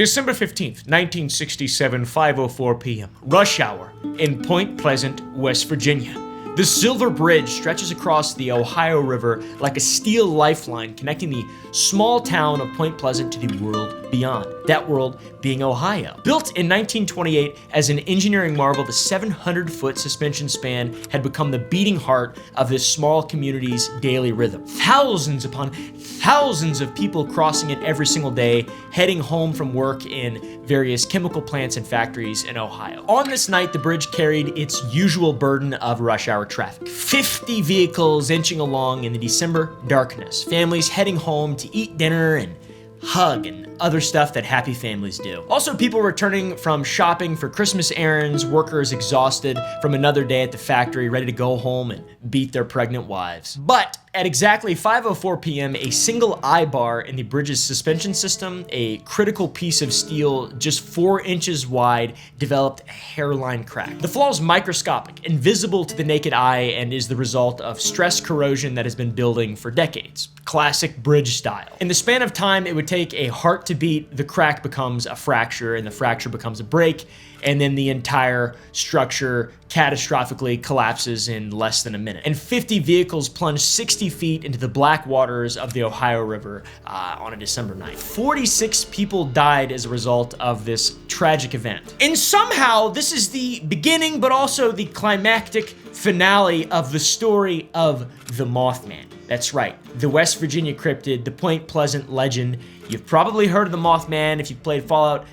December 15th, 1967, 5:04 p.m. Rush hour in Point Pleasant, West Virginia. The Silver Bridge stretches across the Ohio River like a steel lifeline connecting the small town of Point Pleasant to the world beyond, that world being Ohio. Built in 1928 as an engineering marvel, the 700-foot suspension span had become the beating heart of this small community's daily rhythm. Thousands upon thousands of people crossing it every single day, heading home from work in various chemical plants and factories in Ohio. On this night, the bridge carried its usual burden of rush hour traffic. 50 vehicles inching along in the December darkness, families heading home to eat dinner and hug and other stuff that happy families do. Also, people returning from shopping for Christmas errands, workers exhausted from another day at the factory, ready to go home and beat their pregnant wives. But at exactly 5:04 p.m., a single eye bar in the bridge's suspension system, a critical piece of steel just 4 inches wide, developed a hairline crack. The flaw is microscopic, invisible to the naked eye, and is the result of stress corrosion that has been building for decades. Classic bridge style. In the span of time it would take a heart to beat, the crack becomes a fracture, and the fracture becomes a break, and then the entire structure catastrophically collapses in less than a minute. And 50 vehicles plunged 60 feet into the black waters of the Ohio River on a December night. 46 people died as a result of this tragic event. And somehow this is the beginning, but also the climactic finale of the story of the Mothman. That's right, the West Virginia cryptid, the Point Pleasant legend. You've probably heard of the Mothman if you've played Fallout,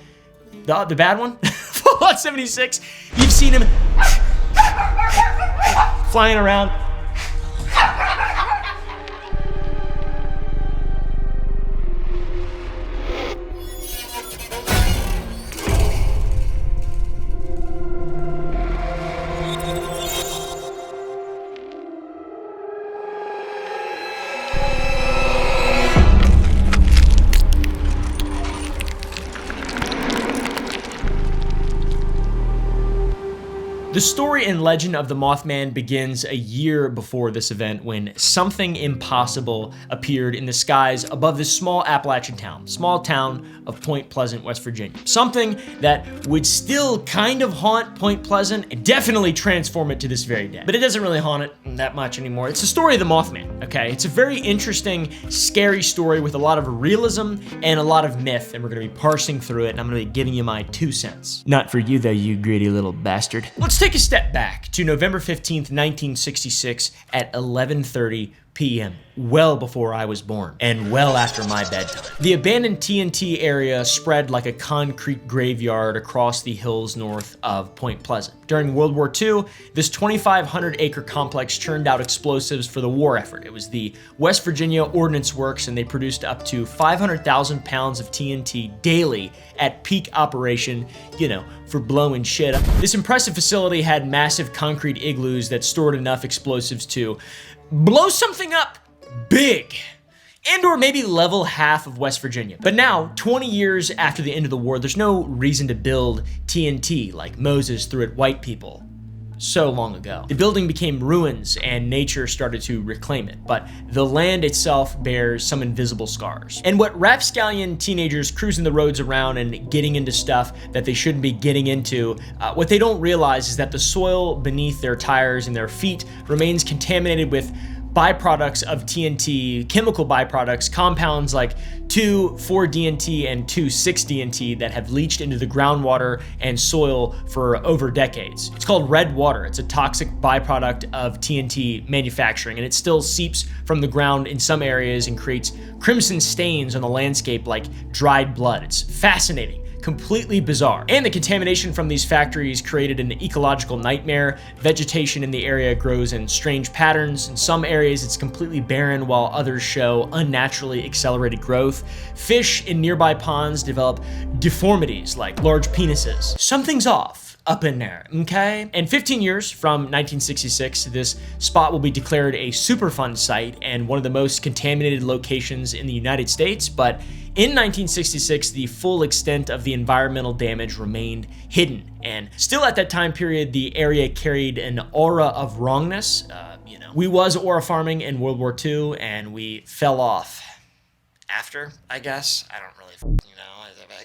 the bad one, Fallout 76. You've seen him flying around. The story and legend of the Mothman begins a year before this event when something impossible appeared in the skies above this small Appalachian town, small town of Point Pleasant, West Virginia. Something that would still kind of haunt Point Pleasant and definitely transform it to this very day. But it doesn't really haunt it that much anymore. It's the story of the Mothman, okay? It's a very interesting, scary story with a lot of realism and a lot of myth, and we're gonna be parsing through it, and I'm gonna be giving you my 2 cents. Not for you though, you greedy little bastard. Let's take a step back to November 15th, 1966 at 11:30 p.m., well before I was born, and well after my bedtime. The abandoned TNT area spread like a concrete graveyard across the hills north of Point Pleasant. During World War II, this 2,500-acre complex churned out explosives for the war effort. It was the West Virginia Ordnance Works, and they produced up to 500,000 pounds of TNT daily at peak operation, you know, for blowing shit up. This impressive facility had massive concrete igloos that stored enough explosives to blow something up big, and or maybe level half of West Virginia. But now, 20 years after the end of the war, there's no reason to build TNT like Moses threw at white people so long ago. The building became ruins and nature started to reclaim it, but the land itself bears some invisible scars. And what rapscallion teenagers cruising the roads around and getting into stuff that they shouldn't be getting into, what they don't realize is that the soil beneath their tires and their feet remains contaminated with byproducts of TNT, chemical byproducts, compounds like 2,4-DNT and 2,6-DNT that have leached into the groundwater and soil for over decades. It's called red water. It's a toxic byproduct of TNT manufacturing, and it still seeps from the ground in some areas and creates crimson stains on the landscape like dried blood. It's fascinating. Completely bizarre. And the contamination from these factories created an ecological nightmare. Vegetation in the area grows in strange patterns. In some areas it's completely barren, while others show unnaturally accelerated growth. Fish in nearby ponds develop deformities like large penises. Something's off up in there, okay? And 15 years from 1966, this spot will be declared a Superfund site and one of the most contaminated locations in the United States, but in 1966, the full extent of the environmental damage remained hidden, and still at that time period, the area carried an aura of wrongness. We was aura farming in World War II, and we fell off after, I guess. I don't really,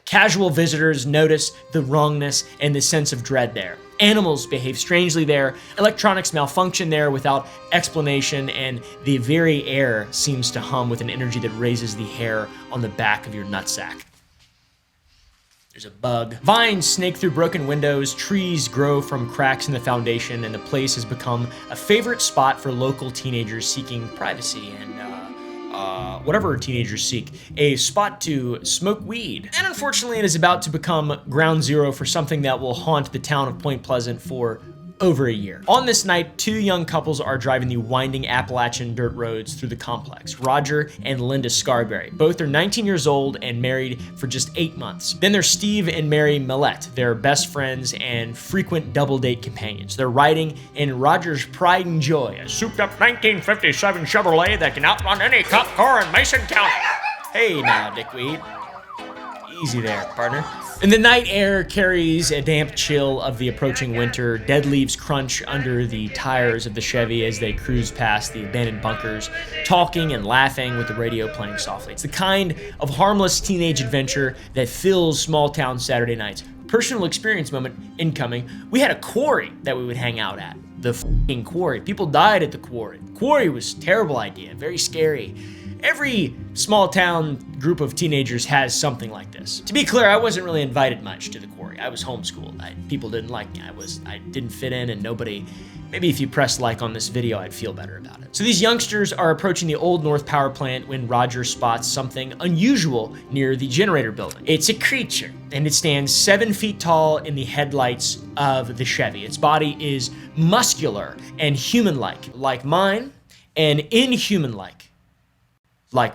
Casual visitors notice the wrongness and the sense of dread there. Animals behave strangely there, electronics malfunction there without explanation, and the very air seems to hum with an energy that raises the hair on the back of your nutsack. There's a bug. Vines snake through broken windows, trees grow from cracks in the foundation, and the place has become a favorite spot for local teenagers seeking privacy and whatever teenagers seek, a spot to smoke weed. And unfortunately, it is about to become ground zero for something that will haunt the town of Point Pleasant for over a year. On this night, two young couples are driving the winding Appalachian dirt roads through the complex. Roger and Linda Scarberry. Both are 19 years old and married for just 8 months. Then there's Steve and Mary Millette. They're best friends and frequent double date companions. They're riding in Roger's pride and joy, a souped-up 1957 Chevrolet that can outrun any cop car in Mason County. Hey now, dickweed. Easy there, partner. And the night air carries a damp chill of the approaching winter. Dead leaves crunch under the tires of the Chevy as they cruise past the abandoned bunkers, talking and laughing with the radio playing softly. It's the kind of harmless teenage adventure that fills small town Saturday nights. Personal experience moment incoming. We had a quarry that we would hang out at. The f***ing quarry. People died at the quarry. Quarry was a terrible idea, very scary. Every small town group of teenagers has something like this. To be clear, I wasn't really invited much to the quarry. I was homeschooled. People didn't like me. I didn't fit in, and nobody, maybe if you press like on this video, I'd feel better about it. So these youngsters are approaching the Old North power plant when Roger spots something unusual near the generator building. It's a creature, and it stands 7 feet tall in the headlights of the Chevy. Its body is muscular and human-like, like mine, and inhuman-like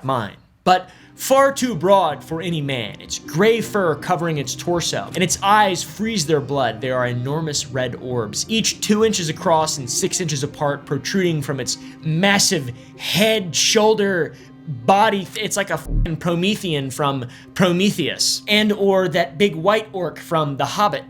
mine, but far too broad for any man. It's gray fur covering its torso, and its eyes freeze their blood. They are enormous red orbs, each 2 inches across and 6 inches apart, protruding from its massive head, shoulder, body. It's like a f***ing Promethean from Prometheus, and or that big white orc from The Hobbit.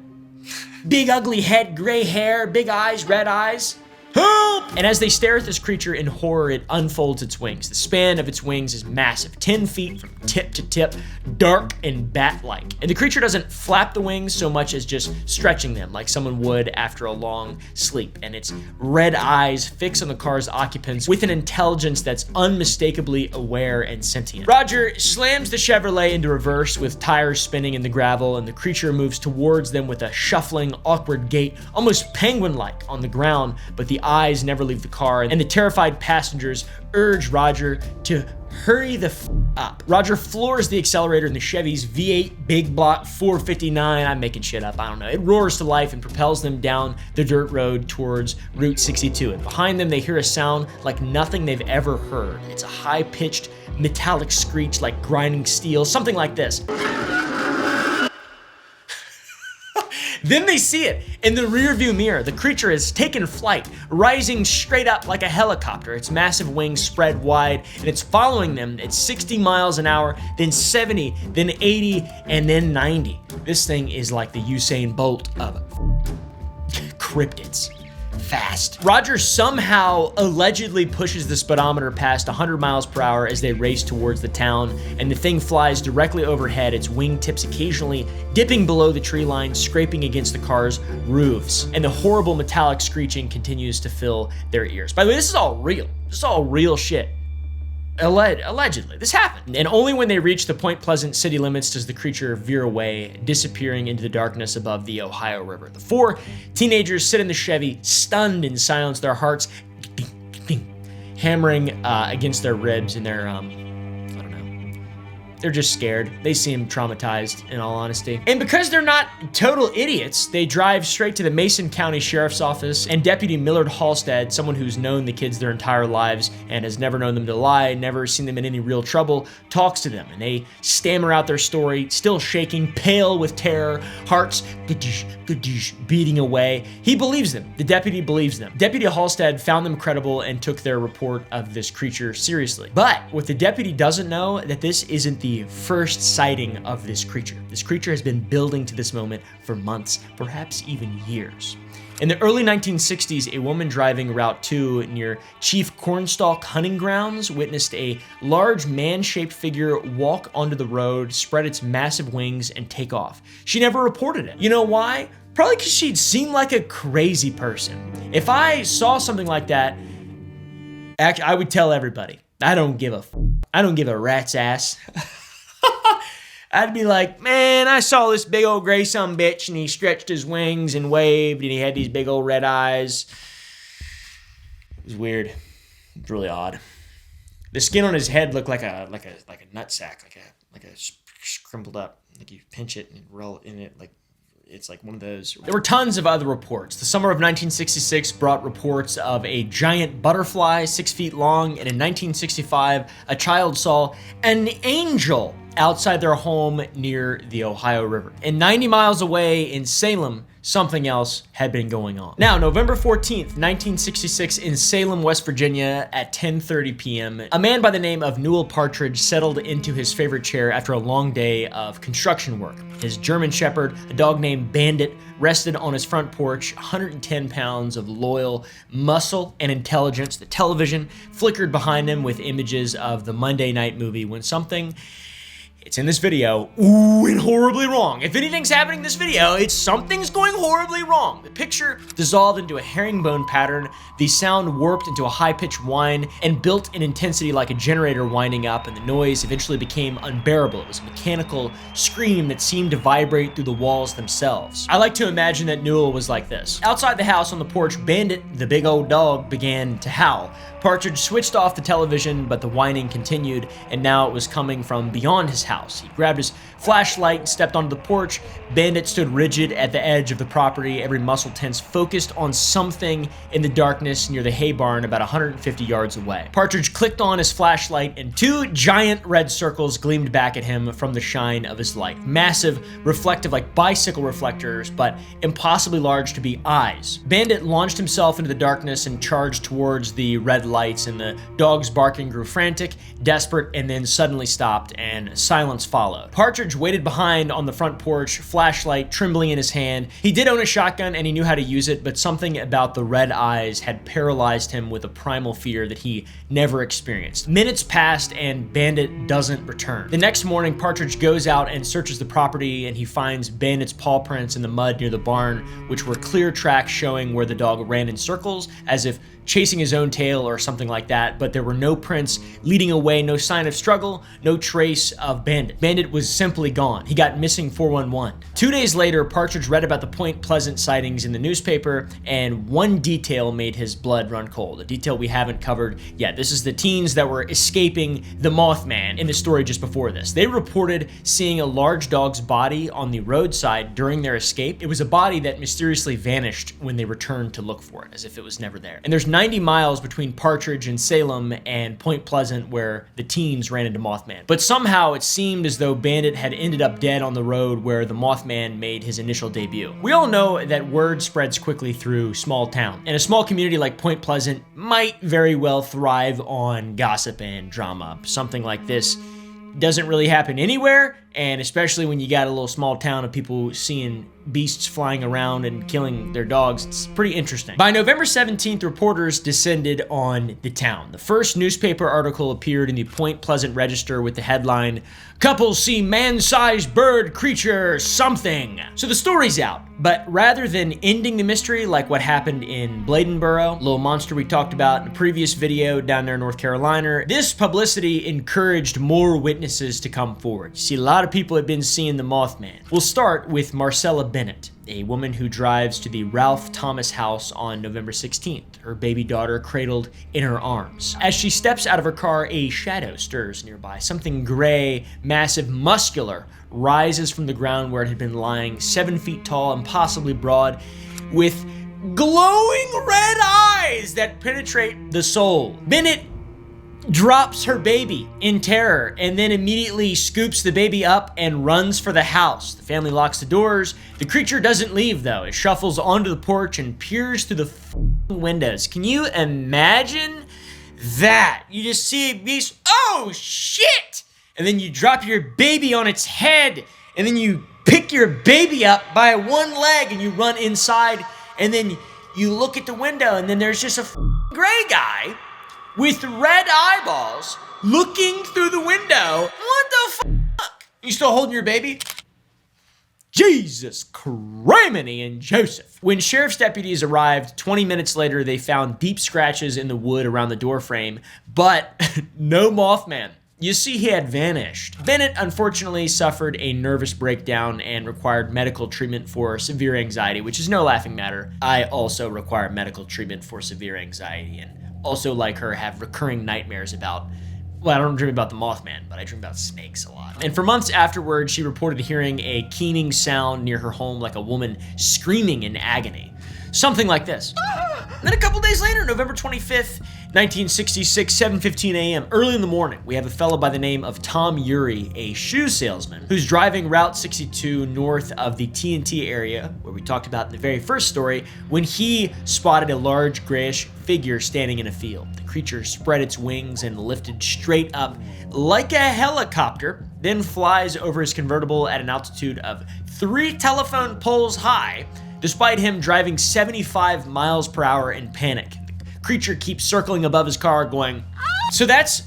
Big ugly head, gray hair, big eyes, red eyes. Help! And as they stare at this creature in horror, it unfolds its wings. The span of its wings is massive, 10 feet from tip to tip, dark and bat-like. And the creature doesn't flap the wings so much as just stretching them like someone would after a long sleep. And its red eyes fix on the car's occupants with an intelligence that's unmistakably aware and sentient. Roger slams the Chevrolet into reverse with tires spinning in the gravel, and the creature moves towards them with a shuffling, awkward gait, almost penguin-like on the ground, but the eyes never leave the car, and the terrified passengers urge Roger to hurry the f up. Roger floors the accelerator in the Chevy's V8 big block 459. I'm making shit up, I don't know. It roars to life and propels them down the dirt road towards Route 62. And behind them, they hear a sound like nothing they've ever heard. It's a high-pitched metallic screech like grinding steel, something like this. Then they see it in the rearview mirror. The creature has taken flight, rising straight up like a helicopter, its massive wings spread wide, and it's following them at 60 miles an hour, then 70, then 80, and then 90. This thing is like the Usain Bolt of cryptids. Fast. Roger somehow allegedly pushes the speedometer past 100 miles per hour as they race towards the town, and the thing flies directly overhead, its wingtips occasionally dipping below the tree line, scraping against the car's roofs, and the horrible metallic screeching continues to fill their ears. By the way, this is all real. This is all real shit. Allegedly, this happened. And only when they reach the Point Pleasant city limits does the creature veer away, disappearing into the darkness above the Ohio River. The 4 teenagers sit in the Chevy, stunned in silence, their hearts hammering against their ribs, and their they're just scared. They seem traumatized, in all honesty. And because they're not total idiots, they drive straight to the Mason County Sheriff's Office, and Deputy Millard Halstead, someone who's known the kids their entire lives and has never known them to lie, never seen them in any real trouble, talks to them, and they stammer out their story, still shaking, pale with terror, hearts beating away. He believes them. The deputy believes them. Deputy Halstead found them credible and took their report of this creature seriously. But what the deputy doesn't know, that this isn't the the first sighting of this creature. This creature has been building to this moment for months, perhaps even years. In the early 1960s, a woman driving Route 2 near Chief Cornstalk hunting grounds witnessed a large man-shaped figure walk onto the road, spread its massive wings, and take off. She never reported it. You know why? Probably because she'd seemed like a crazy person. If I saw something like that, I would tell everybody. I don't give a rat's ass. I'd be like, man, I saw this big old gray sumbitch and he stretched his wings and waved and he had these big old red eyes. It was weird. It was really odd. The skin on his head looked like a nutsack, like a scrambled up. Like you pinch it and roll in it like it's like one of those. There were tons of other reports. The summer of 1966 brought reports of a giant butterfly 6 feet long, and in 1965, a child saw an angel outside their home near the Ohio River. And 90 miles away in Salem, something else had been going on. Now, November 14th, 1966, in Salem, West Virginia, at 10:30 p.m., a man by the name of Newell Partridge settled into his favorite chair after a long day of construction work. His German Shepherd, a dog named Bandit, rested on his front porch, 110 pounds of loyal muscle and intelligence. The television flickered behind him with images of the Monday night movie when something, it's in this video, went horribly wrong. If anything's happening in this video, it's something's going horribly wrong. The picture dissolved into a herringbone pattern, the sound warped into a high-pitched whine, and built in intensity like a generator winding up, and the noise eventually became unbearable. It was a mechanical scream that seemed to vibrate through the walls themselves. I like to imagine that Newell was like this. Outside the house on the porch, Bandit, the big old dog, began to howl. Partridge switched off the television, but the whining continued, and now it was coming from beyond his house. He grabbed his flashlight and stepped onto the porch. Bandit stood rigid at the edge of the property, every muscle tense, focused on something in the darkness near the hay barn about 150 yards away. Partridge clicked on his flashlight, and two giant red circles gleamed back at him from the shine of his light. Massive, reflective like bicycle reflectors, but impossibly large to be eyes. Bandit launched himself into the darkness and charged towards the red lights, and the dog's barking grew frantic, desperate, and then suddenly stopped, and silence followed. Partridge waited behind on the front porch, flashlight trembling in his hand. He did own a shotgun and he knew how to use it, but something about the red eyes had paralyzed him with a primal fear that he never experienced. Minutes passed and Bandit doesn't return. The next morning, Partridge goes out and searches the property, and he finds Bandit's paw prints in the mud near the barn, which were clear tracks showing where the dog ran in circles as if chasing his own tail or something like that, but there were no prints leading away, no sign of struggle, no trace of Bandit. Bandit was simply gone. He got missing 411. 2 days later, Partridge read about the Point Pleasant sightings in the newspaper, and one detail made his blood run cold, a detail we haven't covered yet. This is the teens that were escaping the Mothman in the story just before this. They reported seeing a large dog's body on the roadside during their escape. It was a body that mysteriously vanished when they returned to look for it, as if it was never there. And there's 90 miles between Partridge and Salem and Point Pleasant, where the teens ran into Mothman. But somehow it seemed as though Bandit had ended up dead on the road where the Mothman made his initial debut. We all know that word spreads quickly through small town, and a small community like Point Pleasant might very well thrive on gossip and drama. Something like this doesn't really happen anywhere, and especially when you got a little small town of people seeing beasts flying around and killing their dogs, it's pretty interesting. By November 17th, reporters descended on the town. The first newspaper article appeared in the Point Pleasant Register with the headline, "Couples see man-sized bird creature something." So the story's out, but rather than ending the mystery like what happened in Bladenboro, little monster we talked about in a previous video down there in North Carolina, this publicity encouraged more witnesses to come forward. You see, a lot of people have been seeing the Mothman. We'll start with Marcella Bennett, a woman who drives to the Ralph Thomas house on November 16th, her baby daughter cradled in her arms. As she steps out of her car, a shadow stirs nearby. Something gray, massive, muscular rises from the ground where it had been lying, 7 feet tall, impossibly broad, with glowing red eyes that penetrate the soul. Bennett drops her baby in terror and then immediately scoops the baby up and runs for the house. The family locks the doors. The creature doesn't leave though. It shuffles onto the porch and peers through the windows. Can you imagine that? You just see a beast. Oh shit! and then you drop your baby on its head, and then you pick your baby up by one leg and you run inside, and then you look at the window, and then there's just a gray guy with red eyeballs looking through the window. What the fuck? You still holding your baby? Jesus criminy and Joseph. When sheriff's deputies arrived 20 minutes later, they found deep scratches in the wood around the doorframe, but no Mothman. You see, he had vanished. Bandit unfortunately suffered a nervous breakdown and required medical treatment for severe anxiety, which is no laughing matter. I also require medical treatment for severe anxiety, and also, like her, have recurring nightmares about, well, I don't dream about the Mothman, but I dream about snakes a lot. And for months afterwards, she reported hearing a keening sound near her home, like a woman screaming in agony. Something like this. Then a couple days later, November 25th, 1966, 7:15 a.m., early in the morning, we have a fellow by the name of Tom Yuri, a shoe salesman, who's driving Route 62 north of the TNT area, where we talked about in the very first story, when he spotted a large grayish figure standing in a field. The creature spread its wings and lifted straight up like a helicopter, then flies over his convertible at an altitude of 3 telephone poles high, despite him driving 75 miles per hour in panic. The creature keeps circling above his car going, so that's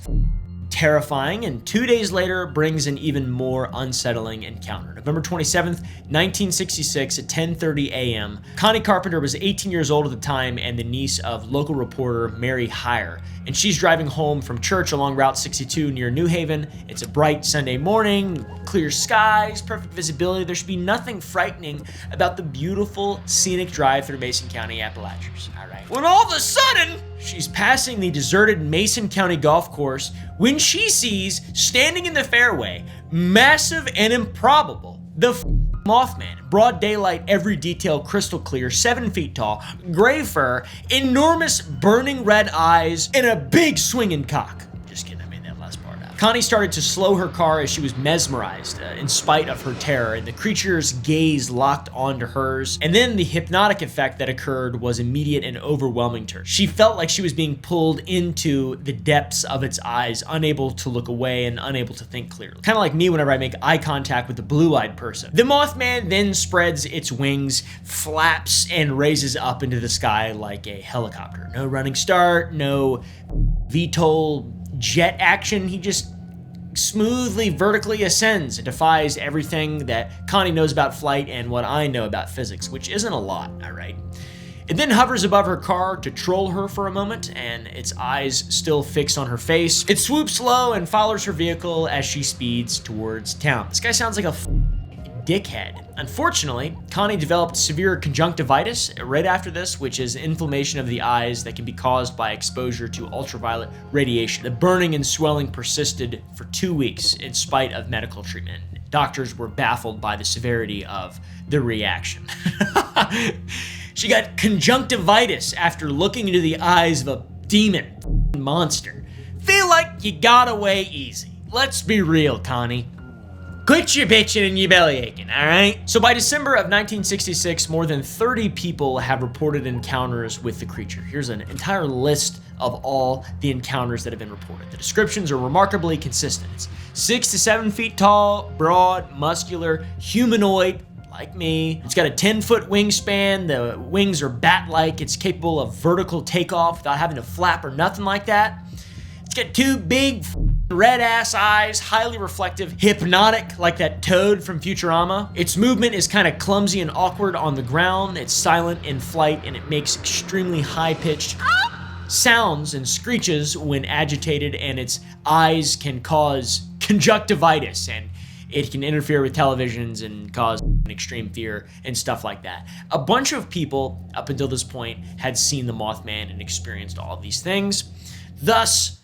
terrifying, and 2 days later brings an even more unsettling encounter. November 27th, 1966 at 10:30 a.m. Connie Carpenter was 18 years old at the time and the niece of local reporter Mary Heyer, and she's driving home from church along Route 62 near New Haven. It's a bright Sunday morning, clear skies, perfect visibility. There should be nothing frightening about the beautiful scenic drive through Mason County, Appalachians. All right. When all of a sudden, she's passing the deserted Mason County golf course when she sees, standing in the fairway, massive and improbable, the Mothman. In broad daylight, every detail crystal clear, 7 feet tall, gray fur, enormous burning red eyes, and a big swinging cock. Just kidding, I made that last part out. Connie started to slow her car as she was mesmerized in spite of her terror, and the creature's gaze locked onto hers. And then the hypnotic effect that occurred was immediate and overwhelming to her. She felt like she was being pulled into the depths of its eyes, unable to look away and unable to think clearly. Kind of like me whenever I make eye contact with a blue-eyed person. The Mothman then spreads its wings, flaps, and raises up into the sky like a helicopter. No running start, no VTOL jet action. He just smoothly vertically ascends and defies everything that Connie knows about flight and what I know about physics, which isn't a lot, all right? It then hovers above her car to troll her for a moment, and its eyes still fixed on her face. It swoops low and follows her vehicle as she speeds towards town. This guy sounds like a dickhead. Unfortunately, Connie developed severe conjunctivitis right after this, which is inflammation of the eyes that can be caused by exposure to ultraviolet radiation. The burning and swelling persisted for 2 weeks in spite of medical treatment. Doctors were baffled by the severity of the reaction. She got conjunctivitis after looking into the eyes of a demon monster. Feel like you got away easy. Let's be real, Connie. Quit your bitching and your belly aching, all right? So by December of 1966, more than 30 people have reported encounters with the creature. Here's an entire list of all the encounters that have been reported. The descriptions are remarkably consistent. It's 6 to 7 feet tall, broad, muscular, humanoid, like me. It's got a 10-foot wingspan. The wings are bat-like. It's capable of vertical takeoff without having to flap or nothing like that. It's got 2 big red-ass eyes, highly reflective, hypnotic, like that toad from Futurama. Its movement is kind of clumsy and awkward on the ground. It's silent in flight, and it makes extremely high-pitched sounds and screeches when agitated, and its eyes can cause conjunctivitis, and it can interfere with televisions and cause extreme fear and stuff like that. A bunch of people up until this point had seen the Mothman and experienced all of these things, thus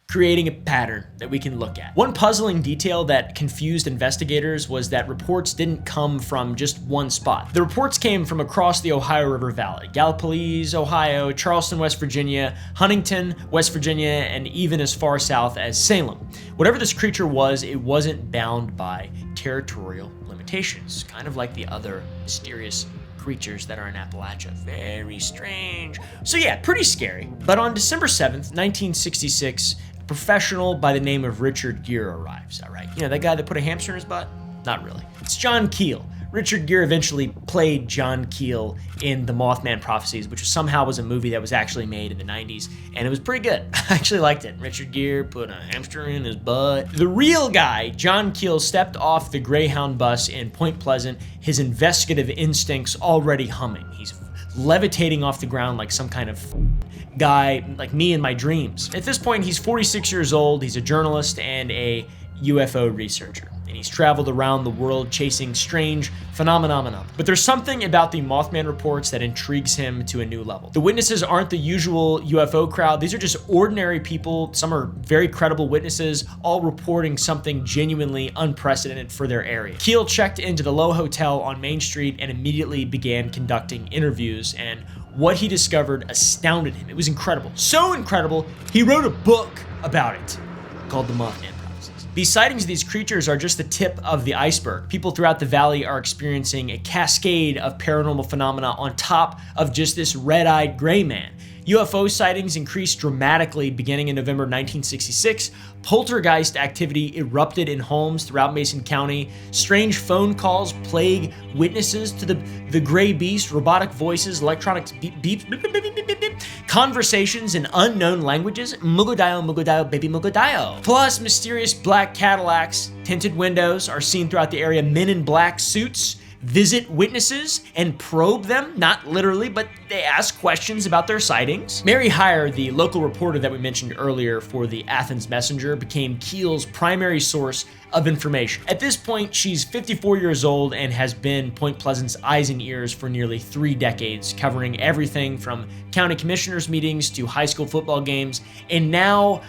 creating a pattern that we can look at. One puzzling detail that confused investigators was that reports didn't come from just one spot. The reports came from across the Ohio River Valley, Gallipolis, Ohio, Charleston, West Virginia, Huntington, West Virginia, and even as far south as Salem. Whatever this creature was, it wasn't bound by territorial limitations, kind of like the other mysterious creatures that are in Appalachia. Very strange. So yeah, pretty scary. But on December 7th, 1966, professional by the name of Richard Gere arrives, all right? You know, that guy that put a hamster in his butt? Not really. It's John Keel. Richard Gere eventually played John Keel in the Mothman Prophecies, which somehow was a movie that was actually made in the 90s, and it was pretty good. I actually liked it. Richard Gere put a hamster in his butt. The real guy, John Keel, stepped off the Greyhound bus in Point Pleasant, his investigative instincts already humming. He's levitating off the ground like some kind of guy like me in my dreams. At this point, he's 46 years old, he's a journalist and a UFO researcher, and he's traveled around the world chasing strange phenomena. But there's something about the Mothman reports that intrigues him to a new level. The witnesses aren't the usual UFO crowd. These are just ordinary people. Some are very credible witnesses, all reporting something genuinely unprecedented for their area. Keel checked into the Low Hotel on Main Street and immediately began conducting interviews, and what he discovered astounded him. It was incredible. So incredible, he wrote a book about it called The Mothman. These sightings of these creatures are just the tip of the iceberg. People throughout the valley are experiencing a cascade of paranormal phenomena on top of just this red-eyed gray man. UFO sightings increased dramatically beginning in November 1966. Poltergeist activity erupted in homes throughout Mason County. Strange phone calls plague witnesses to the gray beast, robotic voices, electronic beeps, conversations in unknown languages, Mugodo, baby Mugodo. Plus, mysterious black Cadillacs, tinted windows are seen throughout the area. Men in black suits visit witnesses and probe them, not literally, but they ask questions about their sightings. Mary Heyer, the local reporter that we mentioned earlier for the Athens Messenger, became Keel's primary source of information. At this point, she's 54 years old and has been Point Pleasant's eyes and ears for nearly 3 decades, covering everything from county commissioners' meetings to high school football games, and now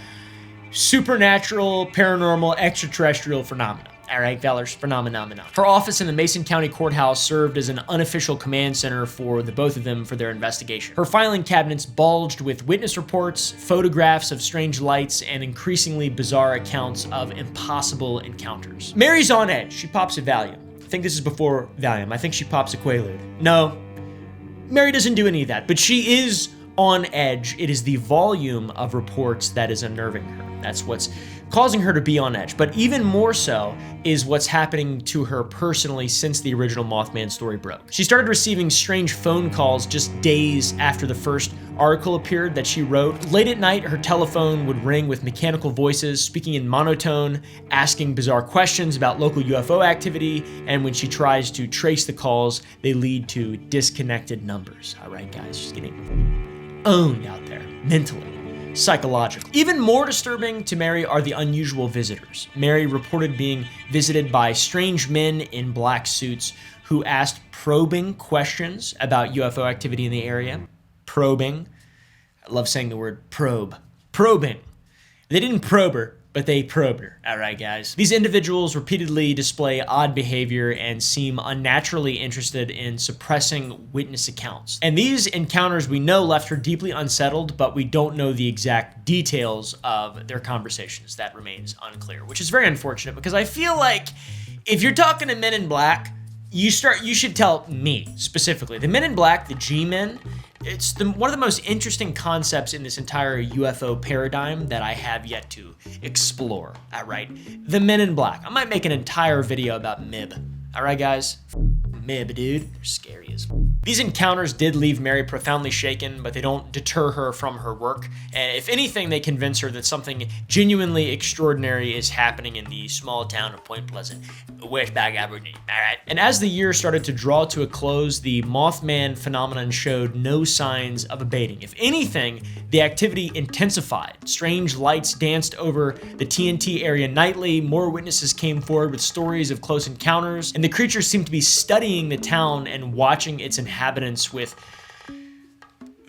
supernatural, paranormal, extraterrestrial phenomena. All right, fellers, phenomena. Her office in the Mason County Courthouse served as an unofficial command center for the both of them for their investigation. Her filing cabinets bulged with witness reports, photographs of strange lights, and increasingly bizarre accounts of impossible encounters. Mary's on edge. She pops a Valium. I think this is before Valium. I think she pops a Quaalude. No, Mary doesn't do any of that, but she is on edge. It is the volume of reports that is unnerving her. That's what's causing her to be on edge. But even more so is what's happening to her personally since the original Mothman story broke. She started receiving strange phone calls just days after the first article appeared that she wrote. Late at night, her telephone would ring with mechanical voices speaking in monotone, asking bizarre questions about local UFO activity, and when she tries to trace the calls, they lead to disconnected numbers. All right, guys, she's getting owned out there mentally. Psychological. Even more disturbing to Mary are the unusual visitors. Mary reported being visited by strange men in black suits who asked probing questions about UFO activity in the area. Probing. I love saying the word probe. Probing. They didn't probe her, but they probed her. All right, guys. These individuals repeatedly display odd behavior and seem unnaturally interested in suppressing witness accounts. And these encounters we know left her deeply unsettled, but we don't know the exact details of their conversations. That remains unclear, which is very unfortunate because I feel like if you're talking to Men in Black, you should tell me specifically. The Men in Black, the G-Men, it's one of the most interesting concepts in this entire UFO paradigm that I have yet to explore. All right, the Men in Black. I might make an entire video about MIB. All right, guys. MIB, dude. They're scary as. These encounters did leave Mary profoundly shaken, but they don't deter her from her work. And if anything, they convince her that something genuinely extraordinary is happening in the small town of Point Pleasant, West Bag, Aberdeen. All right. And as the year started to draw to a close, the Mothman phenomenon showed no signs of abating. If anything, the activity intensified. Strange lights danced over the TNT area nightly. More witnesses came forward with stories of close encounters, and the creatures seemed to be studying the town and watching its inhabitants with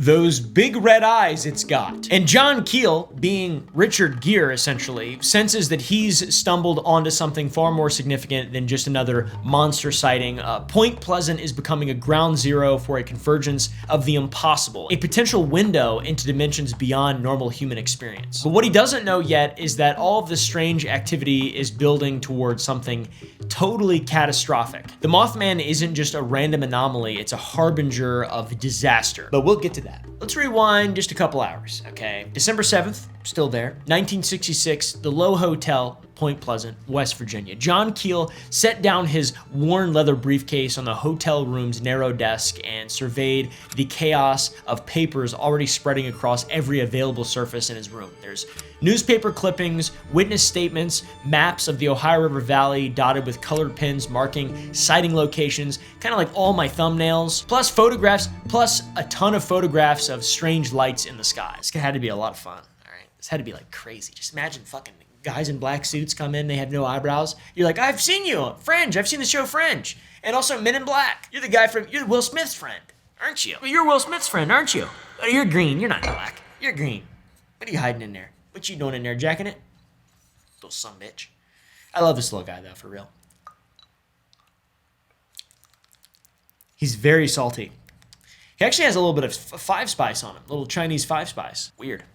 those big red eyes it's got. And John Keel, being Richard Gere essentially, senses that he's stumbled onto something far more significant than just another monster sighting. Point Pleasant is becoming a ground zero for a convergence of the impossible, a potential window into dimensions beyond normal human experience. But what he doesn't know yet is that all of this strange activity is building towards something totally catastrophic. The Mothman isn't just a random anomaly, it's a harbinger of disaster. But we'll get to that. that. Let's rewind just a couple hours, okay? December 7th, still there. 1966, the Lowe Hotel, Point Pleasant, West Virginia. John Keel set down his worn leather briefcase on the hotel room's narrow desk and surveyed the chaos of papers already spreading across every available surface in his room. There's newspaper clippings, witness statements, maps of the Ohio River Valley dotted with colored pins marking sighting locations, kind of like all my thumbnails, plus photographs, plus a ton of photographs of strange lights in the sky. This had to be a lot of fun, all right? This had to be like crazy. Just imagine fucking guys in black suits come in, they have no eyebrows. You're like, I've seen you, Fringe. I've seen the show Fringe. And also Men in Black. You're you're Will Smith's friend, aren't you? You're Will Smith's friend, aren't you? Oh, you're green. You're not black. You're green. What are you hiding in there? What you doing in there, jacking it? Little sumbitch. I love this little guy, though, for real. He's very salty. He actually has a little bit of five spice on him. A little Chinese five spice. Weird.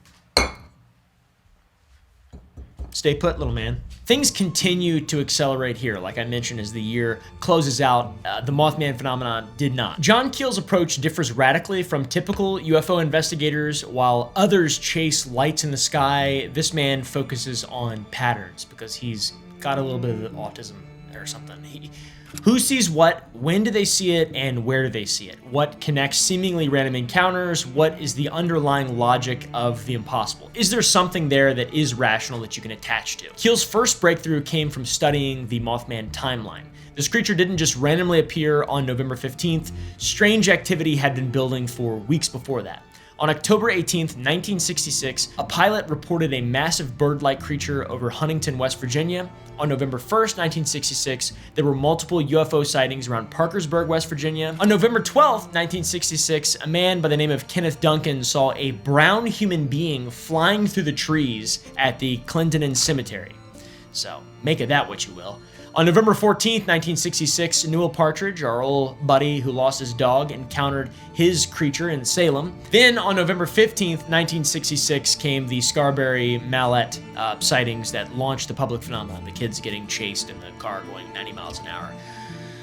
Stay put, little man. Things continue to accelerate here, like I mentioned, as the year closes out. The Mothman phenomenon did not. John Keel's approach differs radically from typical UFO investigators. While others chase lights in the sky, this man focuses on patterns because he's got a little bit of autism or something. Who sees what, when do they see it, and where do they see it? What connects seemingly random encounters? What is the underlying logic of the impossible? Is there something there that is rational that you can attach to? Keel's first breakthrough came from studying the Mothman timeline. This creature didn't just randomly appear on November 15th. Strange activity had been building for weeks before that. On October 18th, 1966, a pilot reported a massive bird-like creature over Huntington, West Virginia. On November 1st, 1966, there were multiple UFO sightings around Parkersburg, West Virginia. On November 12th, 1966, a man by the name of Kenneth Duncan saw a brown human being flying through the trees at the Clendenin Cemetery. So, make of that what you will. On November 14th, 1966, Newell Partridge, our old buddy who lost his dog, encountered his creature in Salem. Then on November 15th, 1966, came the Scarberry Mallet sightings that launched the public phenomenon. The kids getting chased in the car going 90 miles an hour.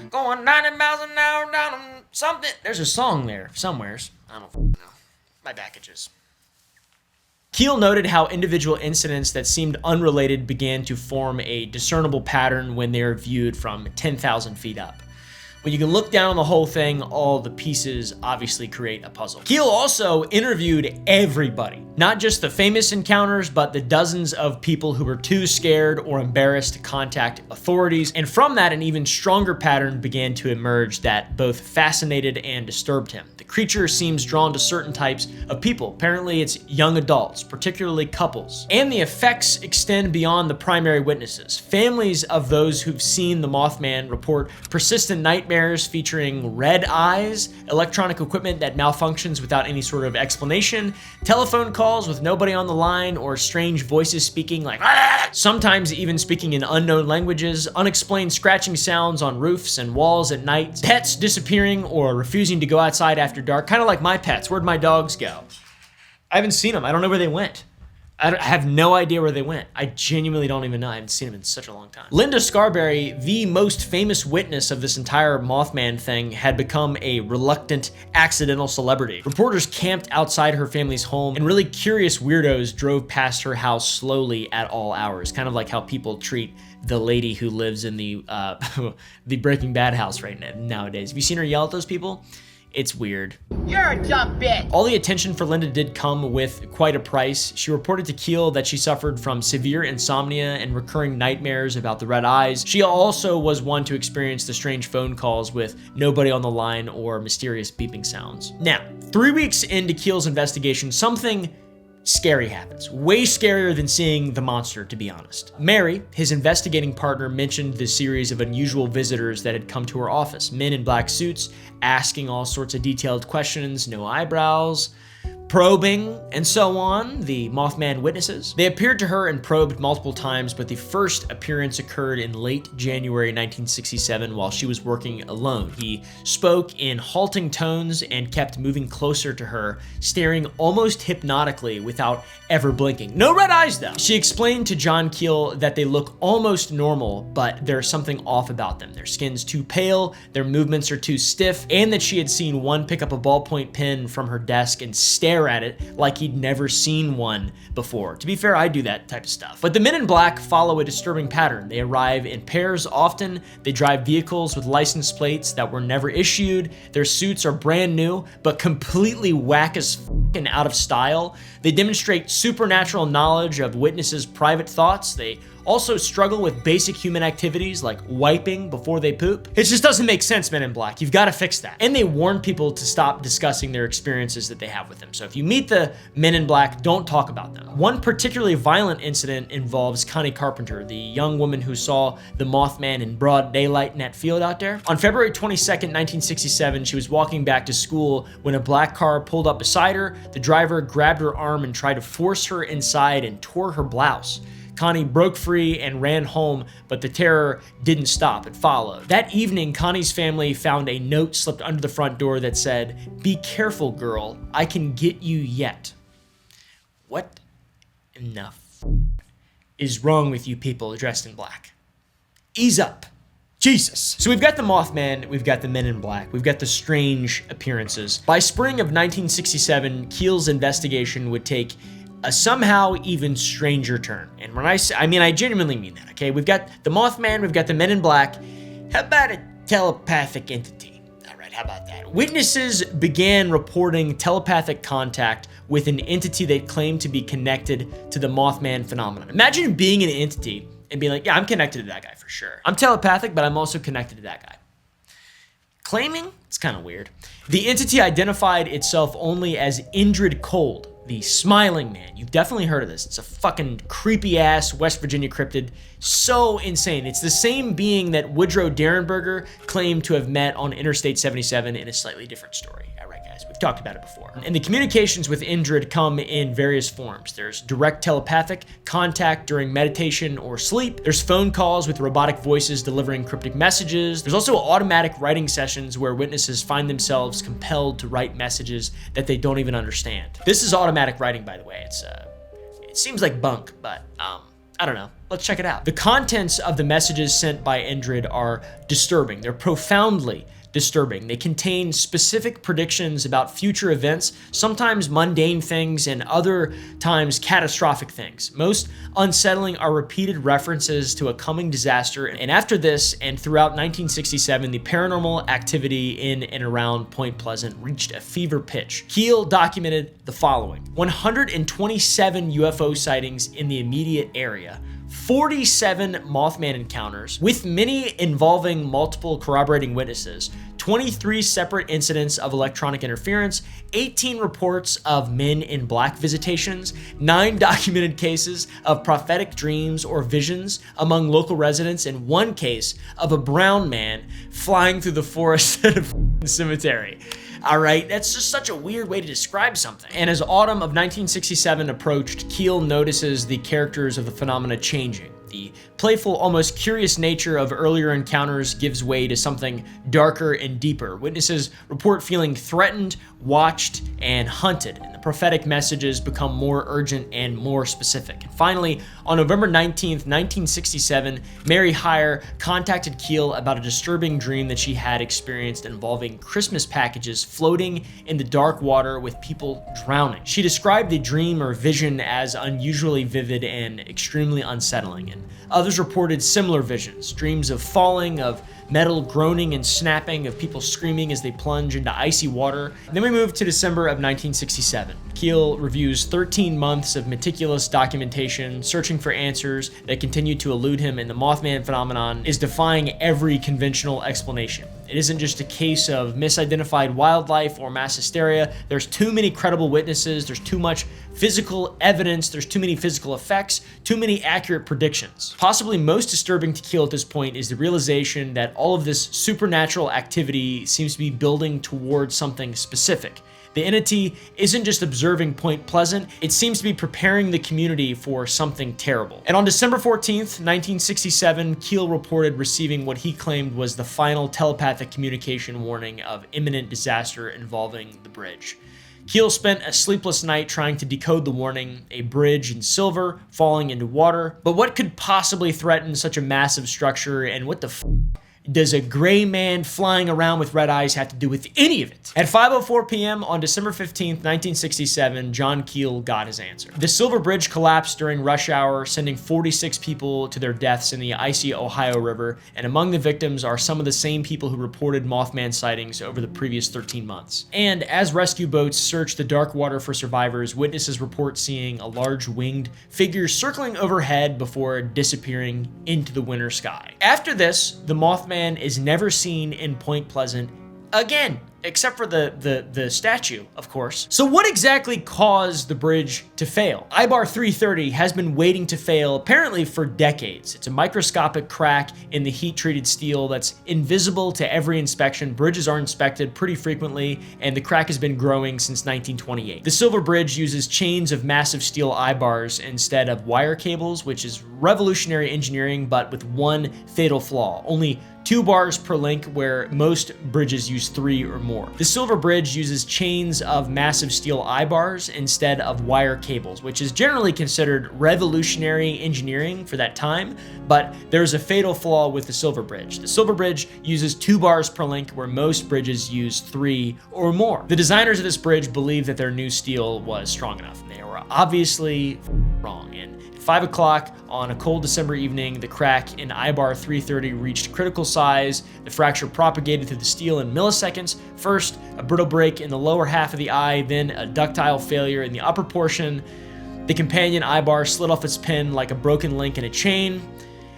Going 90 miles an hour down something. There's a song there, somewheres. I don't know. My back itches. Keel noted how individual incidents that seemed unrelated began to form a discernible pattern when they are viewed from 10,000 feet up. When you can look down on the whole thing, all the pieces obviously create a puzzle. Keel also interviewed everybody, not just the famous encounters, but the dozens of people who were too scared or embarrassed to contact authorities. And from that, an even stronger pattern began to emerge that both fascinated and disturbed him. The creature seems drawn to certain types of people. Apparently, it's young adults, particularly couples. And the effects extend beyond the primary witnesses. Families of those who've seen the Mothman report persistent nightmares featuring red eyes, electronic equipment that malfunctions without any sort of explanation, telephone calls with nobody on the line, or strange voices speaking like sometimes even speaking in unknown languages, unexplained scratching sounds on roofs and walls at night, pets disappearing or refusing to go outside after dark, kind of like my pets. Where'd my dogs go? I haven't seen them. I don't know where they went. I have no idea where they went. I genuinely don't even know. I haven't seen them in such a long time. Linda Scarberry, the most famous witness of this entire Mothman thing, had become a reluctant, accidental celebrity. Reporters camped outside her family's home, and really curious weirdos drove past her house slowly at all hours, kind of like how people treat the lady who lives in the the Breaking Bad house right nowadays. Have you seen her yell at those people? It's weird. You're a dumb bitch. All the attention for Linda did come with quite a price. She reported to Keel that she suffered from severe insomnia and recurring nightmares about the red eyes. She also was one to experience the strange phone calls with nobody on the line or mysterious beeping sounds. Now, 3 weeks into Keel's investigation, something scary happens. Way scarier than seeing the monster, to be honest. Mary, his investigating partner, mentioned the series of unusual visitors that had come to her office. Men in black suits, asking all sorts of detailed questions, no eyebrows, probing, and so on, the Mothman witnesses. They appeared to her and probed multiple times, but the first appearance occurred in late January 1967 while she was working alone. He spoke in halting tones and kept moving closer to her, staring almost hypnotically without ever blinking. No red eyes, though. She explained to John Keel that they look almost normal, but there's something off about them. Their skin's too pale, their movements are too stiff, and that she had seen one pick up a ballpoint pen from her desk and stare at it like he'd never seen one before. To be fair, I do that type of stuff. But the men in black follow a disturbing pattern. They arrive in pairs often, they drive vehicles with license plates that were never issued, their suits are brand new, but completely whack as and out of style. They demonstrate supernatural knowledge of witnesses' private thoughts. They also struggle with basic human activities like wiping before they poop. It just doesn't make sense, Men in Black. You've got to fix that. And they warn people to stop discussing their experiences that they have with them. So if you meet the Men in Black, don't talk about them. One particularly violent incident involves Connie Carpenter, the young woman who saw the Mothman in broad daylight in that field out there. On February 22nd, 1967, she was walking back to school when a black car pulled up beside her. The driver grabbed her arm and tried to force her inside and tore her blouse. Connie broke free and ran home, but the terror didn't stop. It followed. That evening, Connie's family found a note slipped under the front door that said, "Be careful, girl. I can get you yet." What in the is wrong with you people dressed in black? Ease up. Jesus. So we've got the Mothman, we've got the Men in Black, we've got the strange appearances. By spring of 1967, Keel's investigation would take a somehow even stranger turn. And when I say, I genuinely mean that, okay? We've got the Mothman, we've got the Men in Black. How about a telepathic entity? All right, how about that? Witnesses began reporting telepathic contact with an entity they claimed to be connected to the Mothman phenomenon. Imagine being an entity and being like, yeah, I'm connected to that guy for sure. I'm telepathic, but I'm also connected to that guy. Claiming? It's kind of weird. The entity identified itself only as Indrid Cold, the Smiling Man. You've definitely heard of this. It's a fucking creepy ass West Virginia cryptid. So insane. It's the same being that Woodrow Derenberger claimed to have met on Interstate 77 in a slightly different story. All right, guys, we've talked about it before. And the communications with Indrid come in various forms. There's direct telepathic contact during meditation or sleep. There's phone calls with robotic voices delivering cryptic messages. There's also automatic writing sessions where witnesses find themselves compelled to write messages that they don't even understand. This is automatic writing, by the way. It seems like bunk, but I don't know. Let's check it out. The contents of the messages sent by Indrid are disturbing. They're profoundly disturbing. They contain specific predictions about future events, sometimes mundane things and other times catastrophic things. Most unsettling are repeated references to a coming disaster, and after this and throughout 1967, the paranormal activity in and around Point Pleasant reached a fever pitch. Keel documented the following: 127 UFO sightings in the immediate area, 47 Mothman encounters, with many involving multiple corroborating witnesses, 23 separate incidents of electronic interference, 18 reports of Men in Black visitations, 9 documented cases of prophetic dreams or visions among local residents, and 1 case of a brown man flying through the forest at a cemetery. All right, that's just such a weird way to describe something. And as autumn of 1967 approached, Keel notices the characters of the phenomena changing. The playful, almost curious nature of earlier encounters gives way to something darker and deeper. Witnesses report feeling threatened, watched, and hunted, and the prophetic messages become more urgent and more specific. And finally, on November 19th, 1967, Mary Heyer contacted Keel about a disturbing dream that she had experienced involving Christmas packages floating in the dark water with people drowning. She described the dream or vision as unusually vivid and extremely unsettling, and others reported similar visions, dreams of falling, of metal groaning and snapping, of people screaming as they plunge into icy water. And then we move to December of 1967. Keel reviews 13 months of meticulous documentation, searching for answers that continue to elude him, and the Mothman phenomenon is defying every conventional explanation. It isn't just a case of misidentified wildlife or mass hysteria. There's too many credible witnesses, there's too much physical evidence, there's too many physical effects, too many accurate predictions. Possibly most disturbing to Keel at this point is the realization that all of this supernatural activity seems to be building towards something specific. The entity isn't just observing Point Pleasant, it seems to be preparing the community for something terrible. And on December 14th, 1967, Keel reported receiving what he claimed was the final telepathic communication warning of imminent disaster involving the bridge. Keel spent a sleepless night trying to decode the warning, a bridge in silver falling into water. But what could possibly threaten such a massive structure, and what the does a gray man flying around with red eyes have to do with any of it? At 5:04 p.m. on December 15th, 1967, John Keel got his answer. The Silver Bridge collapsed during rush hour, sending 46 people to their deaths in the icy Ohio River, and among the victims are some of the same people who reported Mothman sightings over the previous 13 months. And as rescue boats searched the dark water for survivors, witnesses report seeing a large winged figure circling overhead before disappearing into the winter sky. After this, the Mothman is never seen in Point Pleasant again, except for the statue, of course. So what exactly caused the bridge to fail? IBAR 330 has been waiting to fail apparently for decades. It's a microscopic crack in the heat-treated steel that's invisible to every inspection. Bridges are inspected pretty frequently, and the crack has been growing since 1928. The Silver Bridge uses chains of massive steel I-bars instead of wire cables, which is revolutionary engineering, but with one fatal flaw. Only 2 bars per link, where most bridges use 3 or more. The Silver Bridge uses chains of massive steel I-bars instead of wire cables, which is generally considered revolutionary engineering for that time, but there's a fatal flaw with the Silver Bridge. The Silver Bridge uses 2 bars per link, where most bridges use 3 or more. The designers of this bridge believed that their new steel was strong enough, and they were obviously wrong. And 5 o'clock on a cold December evening, the crack in IBAR 330 reached critical size. The fracture propagated through the steel in milliseconds. First, a brittle break in the lower half of the eye, then a ductile failure in the upper portion. The companion IBAR slid off its pin like a broken link in a chain.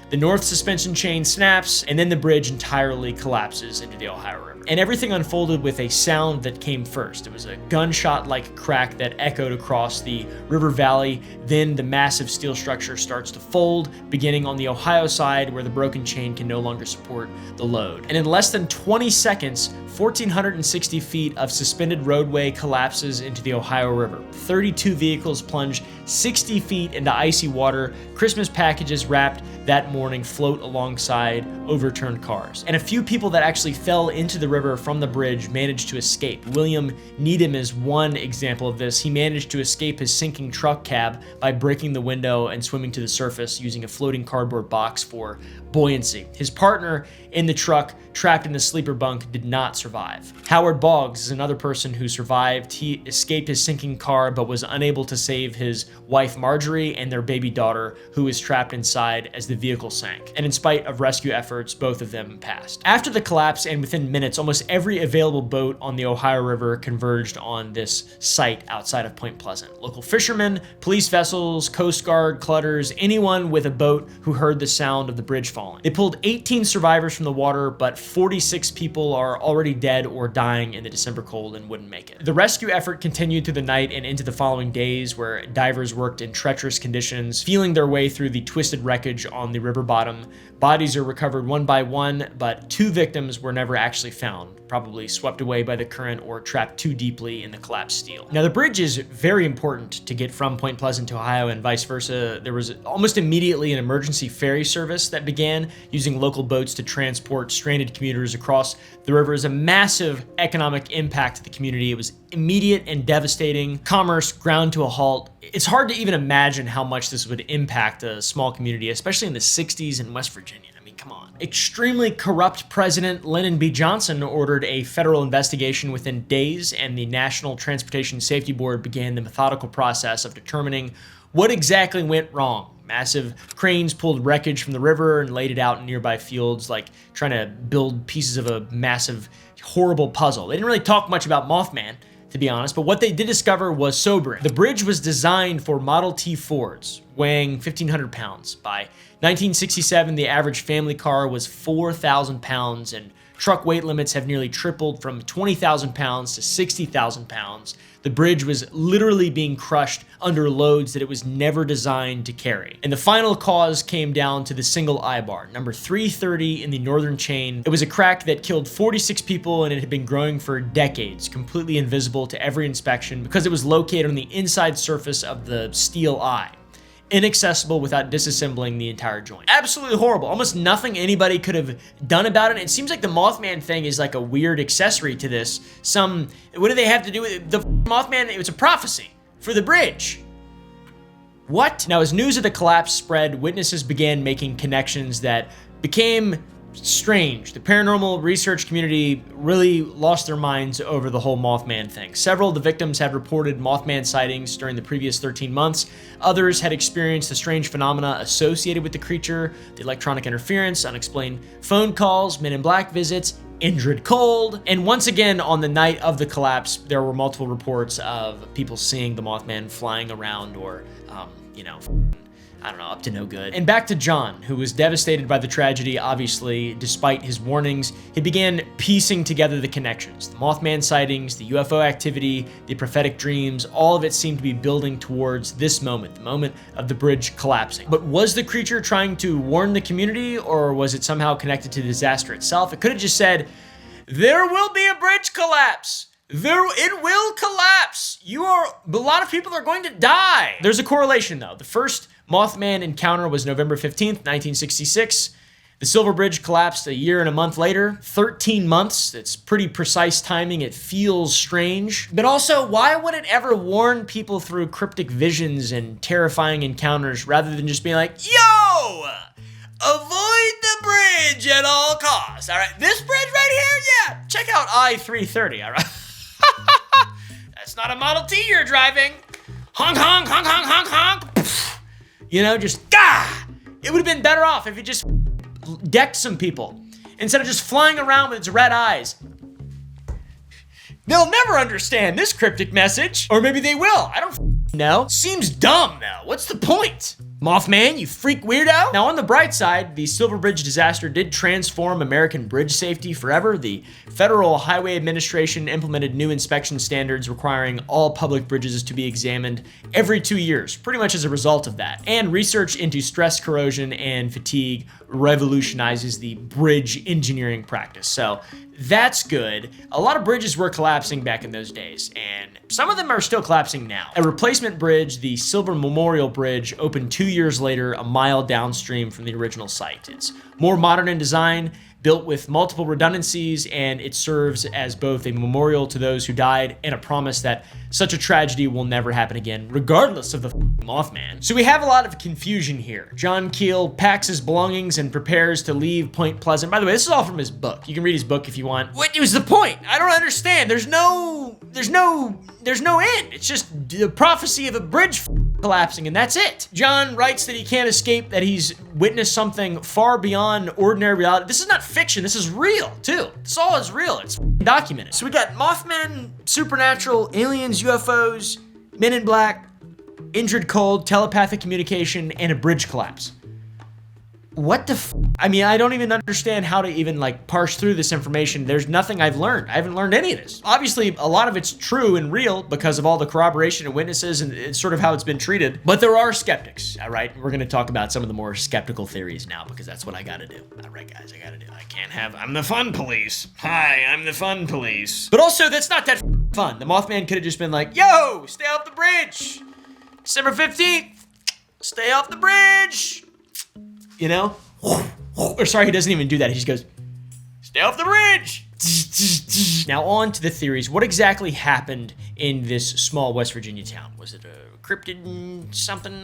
The north suspension chain snaps, and then the bridge entirely collapses into the Ohio River. And everything unfolded with a sound that came first. It was a gunshot-like crack that echoed across the river valley. Then the massive steel structure starts to fold, beginning on the Ohio side where the broken chain can no longer support the load. And in less than 20 seconds, 1,460 feet of suspended roadway collapses into the Ohio River. 32 vehicles plunge 60 feet into icy water. Christmas packages wrapped that morning float alongside overturned cars. And a few people that actually fell into the river from the bridge managed to escape. William Needham is one example of this. He managed to escape his sinking truck cab by breaking the window and swimming to the surface using a floating cardboard box for buoyancy. His partner in the truck, trapped in the sleeper bunk, did not survive. Howard Boggs is another person who survived. He escaped his sinking car but was unable to save his wife Marjorie and their baby daughter, who was trapped inside as the vehicle sank. And in spite of rescue efforts, both of them passed. After the collapse and within minutes, almost every available boat on the Ohio River converged on this site outside of Point Pleasant. Local fishermen, police vessels, Coast Guard, clutters, anyone with a boat who heard the sound of the bridge falling. They pulled 18 survivors from the water, but 46 people are already dead or dying in the December cold and wouldn't make it. The rescue effort continued through the night and into the following days, where divers worked in treacherous conditions, feeling their way through the twisted wreckage on the river bottom. Bodies are recovered one by one, but 2 victims were never actually found, probably swept away by the current or trapped too deeply in the collapsed steel. Now, the bridge is very important to get from Point Pleasant to Ohio and vice versa. There was almost immediately an emergency ferry service that began, using local boats to transport stranded commuters across the river. Is a massive economic impact to the community. It was immediate and devastating. Commerce ground to a halt. It's hard to even imagine how much this would impact a small community, especially in the 60s in West Virginia. I mean, come on. Extremely corrupt President Lyndon B. Johnson ordered a federal investigation within days, and the National Transportation Safety Board began the methodical process of determining what exactly went wrong. Massive cranes pulled wreckage from the river and laid it out in nearby fields, like trying to build pieces of a massive, horrible puzzle. They didn't really talk much about Mothman, to be honest, but what they did discover was sobering. The bridge was designed for Model T Fords, weighing 1,500 pounds. By 1967, the average family car was 4,000 pounds and Truck weight limits have nearly tripled from 20,000 pounds to 60,000 pounds. The bridge was literally being crushed under loads that it was never designed to carry. And the final cause came down to the single eye bar, number 330 in the northern chain. It was a crack that killed 46 people, and it had been growing for decades, completely invisible to every inspection because it was located on the inside surface of the steel eye, inaccessible without disassembling the entire joint. Absolutely horrible. Almost nothing anybody could have done about it. It seems like the Mothman thing is like a weird accessory to this. What do they have to do with it? The Mothman? It was a prophecy for the bridge. What? Now, as news of the collapse spread, witnesses began making connections that became strange. The paranormal research community really lost their minds over the whole Mothman thing. Several of the victims had reported Mothman sightings during the previous 13 months. Others had experienced the strange phenomena associated with the creature, the electronic interference, unexplained phone calls, men in black visits, injured cold. And once again, on the night of the collapse, there were multiple reports of people seeing the Mothman flying around or, I don't know, up to no good. And back to John, who was devastated by the tragedy. Obviously, despite his warnings, he began piecing together the connections. The Mothman sightings, the UFO activity, the prophetic dreams, all of it seemed to be building towards this moment, the moment of the bridge collapsing. But was the creature trying to warn the community, or was it somehow connected to the disaster itself? It could have just said, there will be a bridge collapse. It will collapse. A lot of people are going to die. There's a correlation though. The first Mothman encounter was November 15th, 1966. The Silver Bridge collapsed a year and a month later. 13 months. That's pretty precise timing. It feels strange. But also, why would it ever warn people through cryptic visions and terrifying encounters rather than just being like, yo, avoid the bridge at all costs. All right, this bridge right here, yeah, check out I-330, all right? That's not a Model T you're driving. Honk, honk, honk, honk, honk, honk. Just, gah! It would have been better off if it just decked some people instead of just flying around with its red eyes. They'll never understand this cryptic message. Or maybe they will. I don't know. Seems dumb, though. What's the point? Mothman, you freak weirdo. Now, on the bright side, the Silver Bridge disaster did transform American bridge safety forever. The Federal Highway Administration implemented new inspection standards requiring all public bridges to be examined every 2 years, pretty much as a result of that. And research into stress corrosion and fatigue revolutionizes the bridge engineering practice. So that's good. A lot of bridges were collapsing back in those days, and some of them are still collapsing now. A replacement bridge, the Silver Memorial Bridge, opened 2 years later, a mile downstream from the original site. It's more modern in design, built with multiple redundancies, and it serves as both a memorial to those who died and a promise that such a tragedy will never happen again, regardless of the Mothman. So we have a lot of confusion here. John Keel packs his belongings and prepares to leave Point Pleasant. By the way, this is all from his book. You can read his book if you want. What was the point? I don't understand. There's no end. It's just the prophecy of a bridge collapsing, and that's it. John writes that he can't escape, that he's witnessed something far beyond ordinary reality. This is not fiction. This is real, too. This all is real. It's documented. So we got Mothman, supernatural, aliens, UFOs, men in black, injured cold, telepathic communication, and a bridge collapse. What the I don't even understand how to even parse through this information. There's nothing I've learned. I haven't learned any of this. Obviously, a lot of it's true and real because of all the corroboration and witnesses, and it's sort of how it's been treated. But there are skeptics, all right? We're going to talk about some of the more skeptical theories now because that's what I got to do. All right, guys, I got to do. I'm the fun police. Hi, I'm the fun police. But also, that's not that fun. The Mothman could have just been like, yo, stay off the bridge. December 15th, stay off the bridge. Or sorry, he doesn't even do that. He just goes, stay off the bridge. Now on to the theories. What exactly happened in this small West Virginia town? Was it a cryptid something?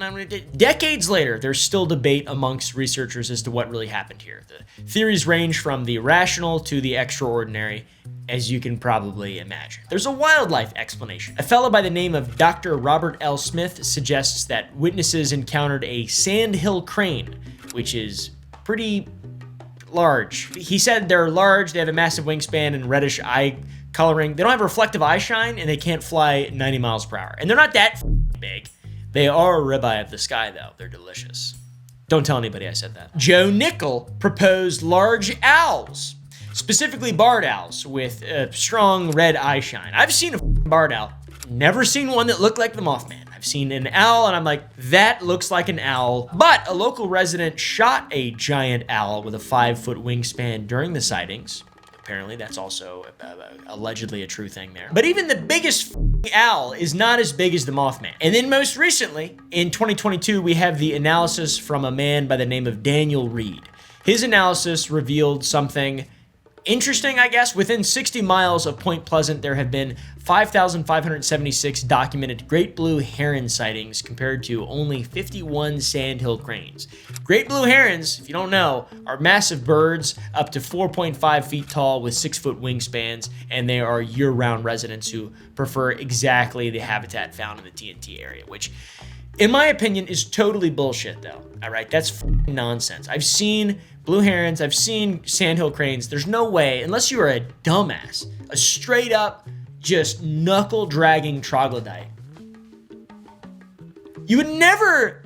Decades later, there's still debate amongst researchers as to what really happened here. The theories range from the irrational to the extraordinary, as you can probably imagine. There's a wildlife explanation. A fellow by the name of Dr. Robert L. Smith suggests that witnesses encountered a sandhill crane, which is pretty large. He said they're large, they have a massive wingspan and reddish eye coloring. They don't have reflective eye shine, and they can't fly 90 miles per hour. And they're not that big. They are a ribeye of the sky, though. They're delicious. Don't tell anybody I said that. Joe Nickel proposed large owls. specifically barred owls with a strong red eye shine. I've seen a barred owl, never seen one that looked like the Mothman. I've seen an owl and I'm like, that looks like an owl. But a local resident shot a giant owl with a 5-foot wingspan during the sightings. Apparently that's also allegedly a true thing there. But even the biggest owl is not as big as the Mothman. And then most recently, in 2022, we have the analysis from a man by the name of Daniel Reed. His analysis revealed something interesting, I guess. Within 60 miles of Point Pleasant, there have been 5,576 documented great blue heron sightings compared to only 51 sandhill cranes. Great blue herons, if you don't know, are massive birds up to 4.5 feet tall with 6-foot wingspans, and they are year-round residents who prefer exactly the habitat found in the TNT area, which, in my opinion, is totally bullshit, though. All right, that's nonsense. I've seen blue herons, I've seen sandhill cranes. There's no way, unless you are a dumbass, a straight up, just knuckle-dragging troglodyte. You would never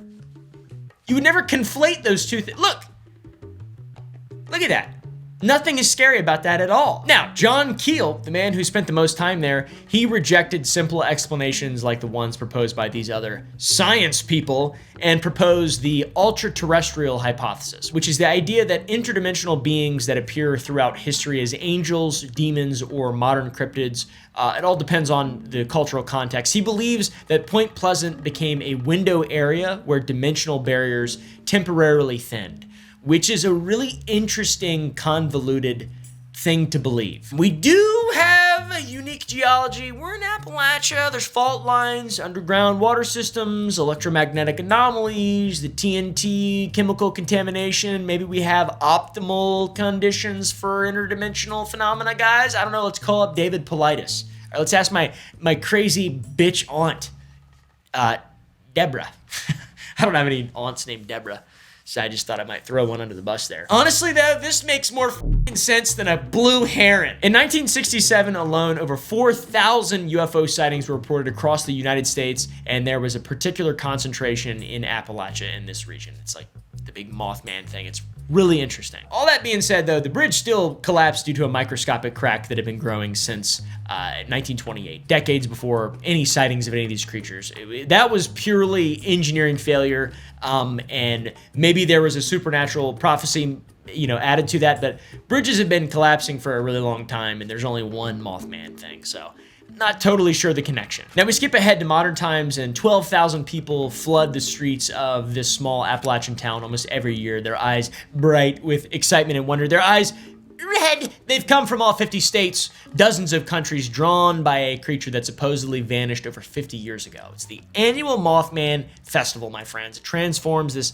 conflate those two things. Look at that. Nothing is scary about that at all. Now, John Keel, the man who spent the most time there, he rejected simple explanations like the ones proposed by these other science people and proposed the ultra-terrestrial hypothesis, which is the idea that interdimensional beings that appear throughout history as angels, demons, or modern cryptids, it all depends on the cultural context. He believes that Point Pleasant became a window area where dimensional barriers temporarily thinned, which is a really interesting, convoluted thing to believe. We do have a unique geology. We're in Appalachia. There's fault lines, underground water systems, electromagnetic anomalies, the TNT chemical contamination. Maybe we have optimal conditions for interdimensional phenomena, guys. I don't know. Let's call up David Politis. All right, let's ask my crazy bitch aunt, Deborah. I don't have any aunts named Deborah, so I just thought I might throw one under the bus there. Honestly, though, this makes more sense than a blue heron. In 1967 alone, over 4,000 UFO sightings were reported across the United States, and there was a particular concentration in Appalachia in this region. It's like the big Mothman thing. It's really interesting. All that being said, though, the bridge still collapsed due to a microscopic crack that had been growing since 1928, decades before any sightings of any of these creatures. That was purely engineering failure, and maybe there was a supernatural prophecy, added to that, but bridges have been collapsing for a really long time, and there's only one Mothman thing, so not totally sure the connection. Now we skip ahead to modern times, and 12,000 people flood the streets of this small Appalachian town almost every year, their eyes bright with excitement and wonder, their eyes red. They've come from all 50 states, dozens of countries, drawn by a creature that supposedly vanished over 50 years ago. It's the annual Mothman Festival, my friends. It transforms this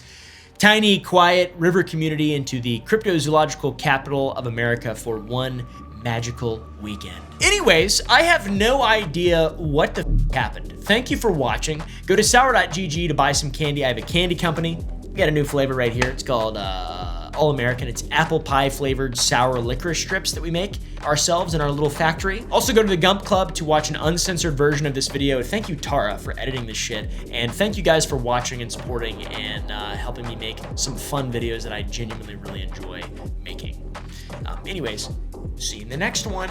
tiny, quiet river community into the cryptozoological capital of America for one magical weekend. Anyways, I have no idea what the happened. Thank you for watching. Go to sour.gg to buy some candy. I have a candy company. We got a new flavor right here. It's called All American. It's apple pie flavored sour licorice strips that we make ourselves in our little factory. Also go to the Gump Club to watch an uncensored version of this video. Thank you, Tara, for editing this shit. And thank you guys for watching and supporting and helping me make some fun videos that I genuinely really enjoy making. Anyways, see you in the next one.